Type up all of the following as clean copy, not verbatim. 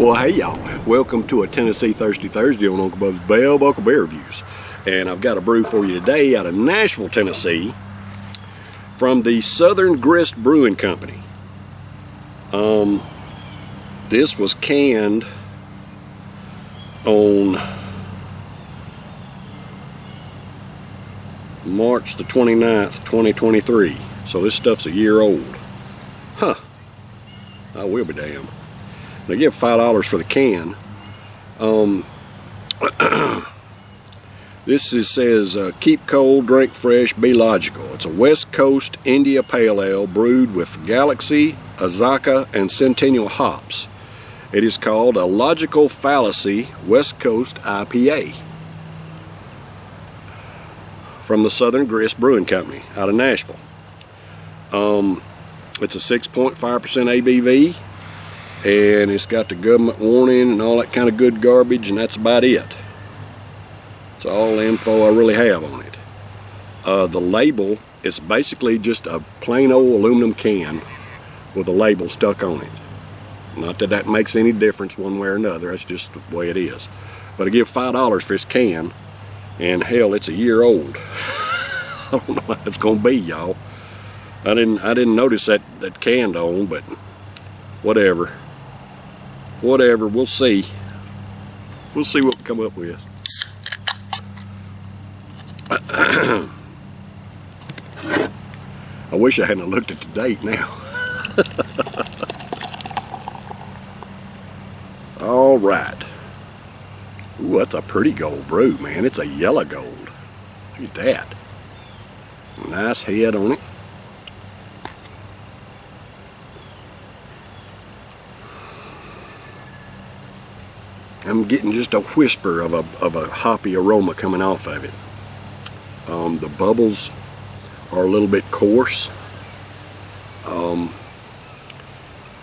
Well, hey y'all, welcome to a Tennessee Thirsty Thursday on Uncle Bub's Bell Buckle Beer Reviews. And I've got a brew for you today out of Nashville, Tennessee, from the Southern Grist Brewing Company. This was canned on March the 29th, 2023. So this stuff's a year old. Huh. I will be damned. They give $5 for the can. This says keep cold, drink fresh, be logical. It's a West Coast India Pale Ale brewed with Galaxy, Azaka, and Centennial hops. It is called a Logical Fallacy West Coast IPA from the Southern Grist Brewing Company out of Nashville. It's a 6.5% ABV. And it's got the government warning and all that kind of good garbage, and that's about it. That's all the info I really have on it. The label is basically just a plain old aluminum can with a label stuck on it. Not that that makes any difference one way or another, that's just the way it is. But I give $5 for this can, and hell, it's a year old. I don't know how it's gonna be, y'all. I didn't notice that can on, but whatever. Whatever, we'll see. We'll see what we come up with. I wish I hadn't looked at the date now. All right. Ooh, that's a pretty gold brew, man. It's a yellow gold. Look at that. Nice head on it. I'm getting just a whisper of a hoppy aroma coming off of it. The bubbles are a little bit coarse.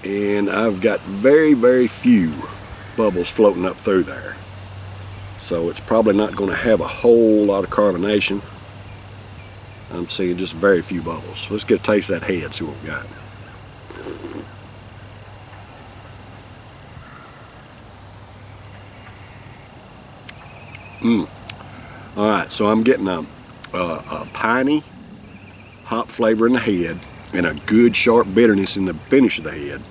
And I've got very, very few bubbles floating up through there. So it's probably not going to have a whole lot of carbonation. I'm seeing just very few bubbles. Let's get a taste of that head, see what we got. Alright, so I'm getting a piney hop flavor in the head and a good sharp bitterness in the finish of the head.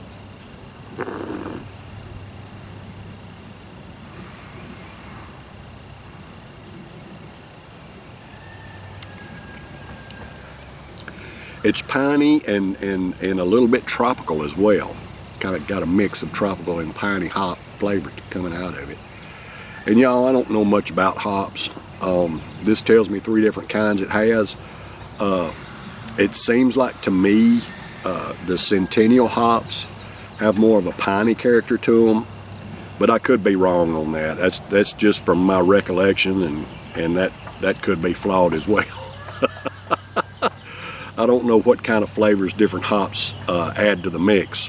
It's piney and a little bit tropical as well. Kind of got a mix of tropical and piney hop flavor coming out of it. And y'all, I don't know much about hops. This tells me 3 different kinds it has. It seems like to me the Centennial hops have more of a piney character to them, but I could be wrong on that. That's just from my recollection, and that could be flawed as well. I don't know what kind of flavors different hops add to the mix,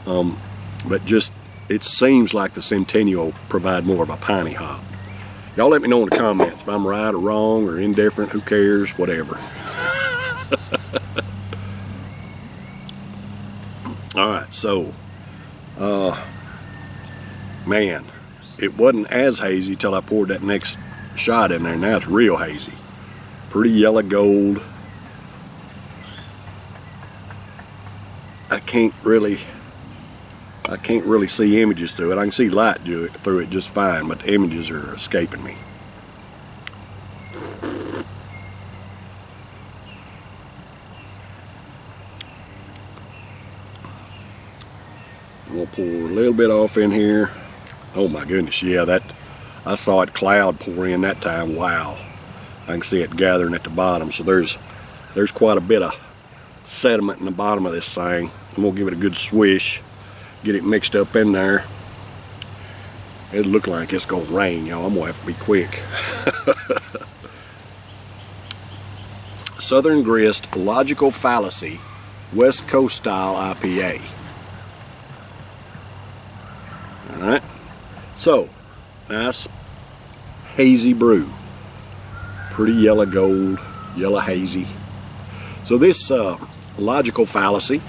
but just it seems like the Centennial provide more of a piney hop. Y'all let me know in the comments if I'm right or wrong or indifferent, who cares, whatever. Alright, so, man, it wasn't as hazy till I poured that next shot in there. Now it's real hazy. Pretty yellow gold. I can't really see images through it. I can see light through it just fine, but the images are escaping me. We'll pour a little bit off in here. Oh my goodness, yeah, I saw it cloud pour in that time. Wow. I can see it gathering at the bottom. So there's quite a bit of sediment in the bottom of this thing. I'm gonna give it a good swish. Get it mixed up in there. It look like it's gonna rain, y'all. I'm gonna have to be quick. Southern Grist Logical Fallacy West Coast Style IPA. Alright, so nice hazy brew. Pretty yellow gold, yellow hazy. So this Logical Fallacy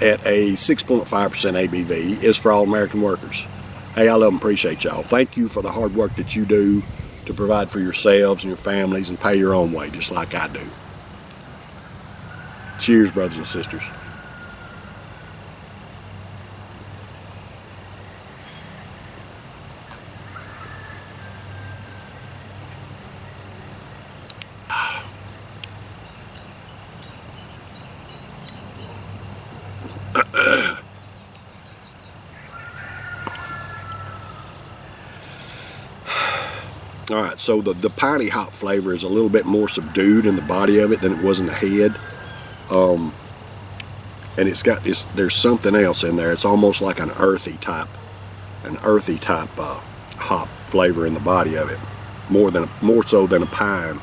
at a 6.5% ABV is for all American workers. Hey, I love and appreciate y'all. Thank you for the hard work that you do to provide for yourselves and your families and pay your own way, just like I do. Cheers, brothers and sisters. All right, so the piney hop flavor is a little bit more subdued in the body of it than it was in the head. And there's something else in there. It's almost like an earthy type hop flavor in the body of it, more so than a pine.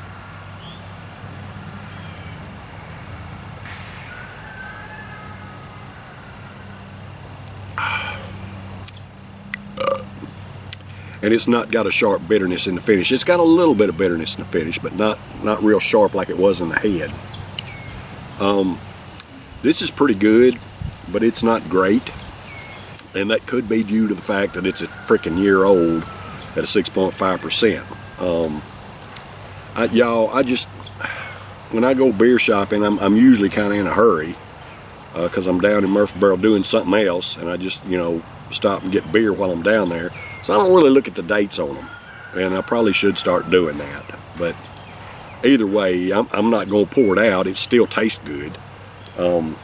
And it's not got a sharp bitterness in the finish. It's got a little bit of bitterness in the finish, but not real sharp like it was in the head. This is pretty good, but it's not great. And that could be due to the fact that it's a freaking year old at a 6.5%. When I go beer shopping, I'm usually kind of in a hurry because I'm down in Murfreesboro doing something else, and I just, stop and get beer while I'm down there. So I don't really look at the dates on them, and I probably should start doing that. But either way, I'm not going to pour it out. It still tastes good. I'm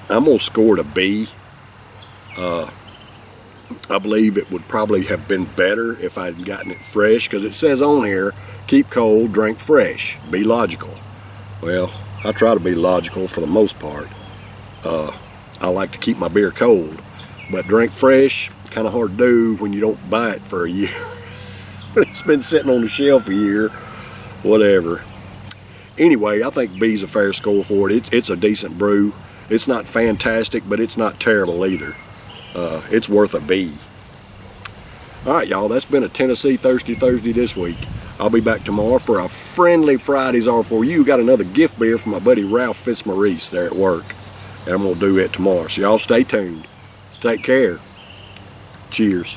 going to score it a B. I believe it would probably have been better if I'd gotten it fresh, because it says on here, keep cold, drink fresh, be logical. Well, I try to be logical for the most part. I like to keep my beer cold, but drink fresh, kind of hard to do when you don't buy it for a year. It's been sitting on the shelf a year, whatever. Anyway, I think B's a fair score for it. It's a decent brew. It's not fantastic, but it's not terrible either. It's worth a B. All right, y'all, that's been a Tennessee Thirsty Thursday this week. I'll be back tomorrow for a Friendly Fridays Are For You. Got another gift beer from my buddy Ralph Fitzmaurice there at work, and I'm going to do it tomorrow. So y'all stay tuned. Take care. Cheers.